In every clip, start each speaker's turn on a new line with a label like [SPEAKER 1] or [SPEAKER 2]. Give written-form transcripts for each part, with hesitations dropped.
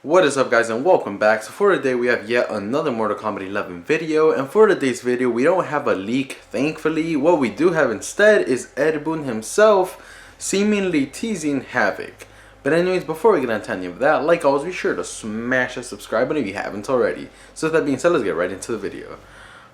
[SPEAKER 1] What is up, guys, and welcome back. So for today we have yet another Mortal Kombat 11 video, and for today's video we don't have a leak, thankfully. What we do have instead is Ed Boon himself seemingly teasing Havik. But anyways, before we get into any of that, like always, be sure to smash that subscribe button if you haven't already. So with that being said, let's get right into the video.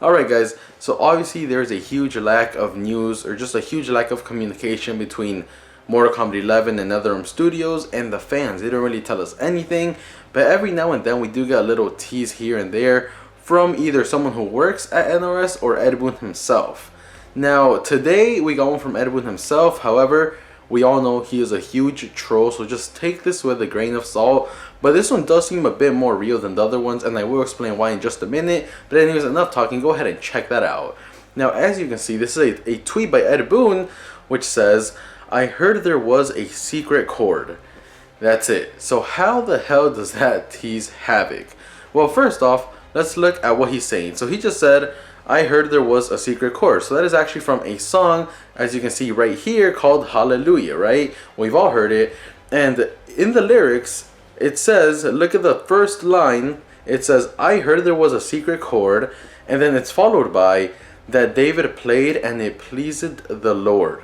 [SPEAKER 1] Alright guys, so obviously there's a huge lack of news, or just a huge lack of communication between Mortal Kombat 11 and NetherRealm Studios and the fans. They don't really tell us anything, but every now and then we do get a little tease here and there from either someone who works at NRS or Ed Boon himself. Now today we got one from Ed Boon himself. However, we all know he is a huge troll, so just take this with a grain of salt. But this one does seem a bit more real than the other ones, and I will explain why in just a minute. But anyways, enough talking, go ahead and check that out. Now as you can see, this is a tweet by Ed Boon which says, "I heard there was a secret chord." That's it. So how the hell does that tease Havik? Well, first off, let's look at what he's saying. So he just said, "I heard there was a secret chord." So that is actually from a song, as you can see right here, called Hallelujah, right? We've all heard it. And in the lyrics, it says, look at the first line. It says, "I heard there was a secret chord," and then it's followed by, "that David played and it pleased the Lord."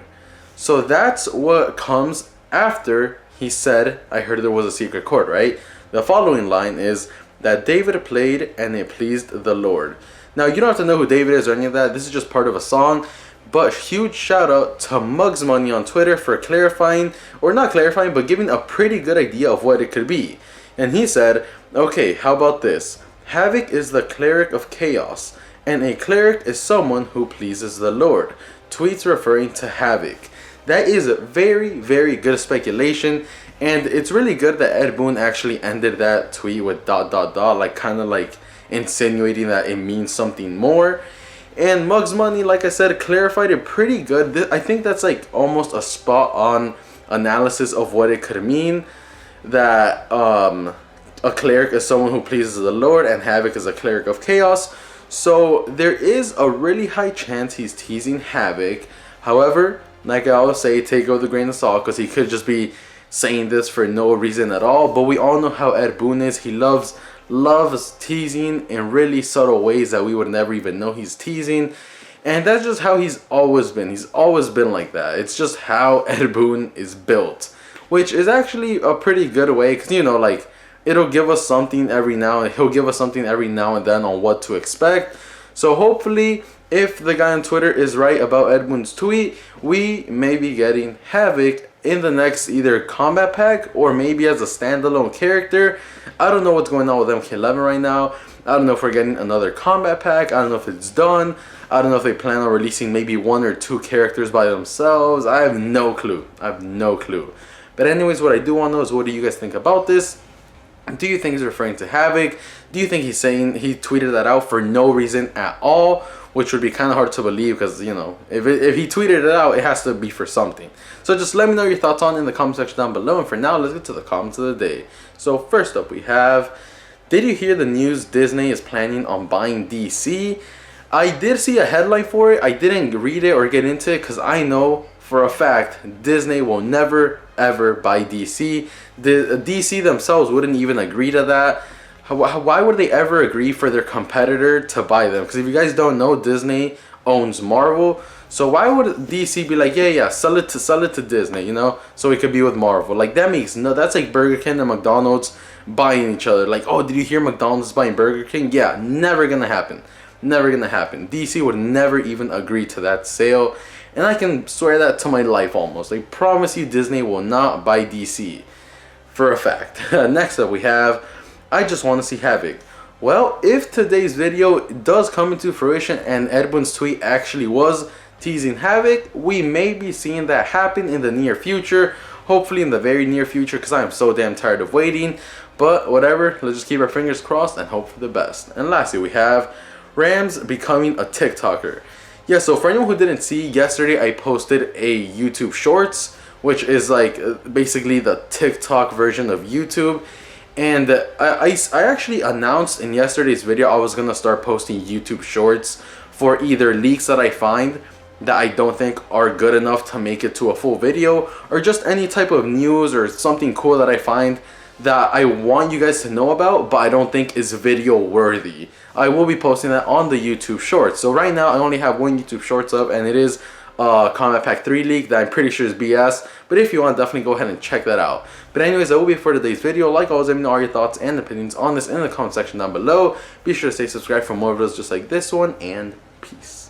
[SPEAKER 1] So that's what comes after he said, "I heard there was a secret chord," right? The following line is, "that David played and it pleased the Lord." Now, you don't have to know who David is or any of that. This is just part of a song. But huge shout out to Mugs Money on Twitter for clarifying, or not clarifying, but giving a pretty good idea of what it could be. And he said, "Okay, how about this? Havik is the cleric of chaos, and a cleric is someone who pleases the Lord." Tweets referring to Havik. That is very, very good speculation, and it's really good that Ed Boon actually ended that tweet with ... like kind of like insinuating that it means something more. And Mugs Money, like I said, clarified it pretty good. I think that's like almost a spot on analysis of what it could mean. That a cleric is someone who pleases the Lord, and Havik is a cleric of chaos. So there is a really high chance he's teasing Havik. However, like I always say, take it with a grain of salt, because he could just be saying this for no reason at all. But we all know how Ed Boon is. He loves teasing in really subtle ways that we would never even know he's teasing. And that's just how he's always been. He's always been like that. It's just how Ed Boon is built, which is actually a pretty good way, because, you know, like, it'll give us something every now and he'll give us something every now and then on what to expect. So hopefully, if the guy on Twitter is right about Ed Boon's tweet, we may be getting Havik in the next either combat pack or maybe as a standalone character. I don't know what's going on with MK11 right now. I don't know if we're getting another combat pack. I don't know if it's done. I don't know if they plan on releasing maybe 1 or 2 characters by themselves. I have no clue. I have no clue. But anyways, what I do want to know is, what do you guys think about this? Do you think he's referring to Havik? Do you think he's saying he tweeted that out for no reason at all? Which would be kind of hard to believe, because, you know, if he tweeted it out, it has to be for something. So just let me know your thoughts on it in the comment section down below. And for now, let's get to the comments of the day. So first up we have, did you hear the news Disney is planning on buying DC? I did see a headline for it. I didn't read it or get into it, because I know for a fact Disney will never ever buy DC. The DC themselves wouldn't even agree to that. Why would they ever agree for their competitor to buy them? Because if you guys don't know, Disney owns Marvel. So why would DC be like, yeah, sell it to Disney, you know, so it could be with Marvel? Like, that makes no. That's like Burger King and McDonald's buying each other. Like, oh, did you hear McDonald's buying Burger King? Yeah, never gonna happen. Never gonna happen. DC would never even agree to that sale, and I can swear that to my life almost. I promise you, Disney will not buy DC for a fact. Next up we have, I just want to see Havik. Well, if today's video does come into fruition and Ed Boon's tweet actually was teasing Havik, we may be seeing that happen in the near future. Hopefully in the very near future, because I am so damn tired of waiting. But whatever, let's just keep our fingers crossed and hope for the best. And lastly, we have Rams becoming a TikToker. Yeah, so for anyone who didn't see, yesterday I posted a YouTube Shorts, which is like basically the TikTok version of YouTube. And I actually announced in yesterday's video I was going to start posting YouTube Shorts for either leaks that I find that I don't think are good enough to make it to a full video, or just any type of news or something cool that I find that I want you guys to know about, but I don't think is video worthy. I will be posting that on the YouTube Shorts. So right now I only have one YouTube Shorts up, and it is Kombat Pack 3 leak that I'm pretty sure is BS. But if you want, definitely go ahead and check that out. But anyways, that will be it for today's video. Like always, let me know all your thoughts and opinions on this in the comment section down below. Be sure to stay subscribed for more videos just like this one, and peace.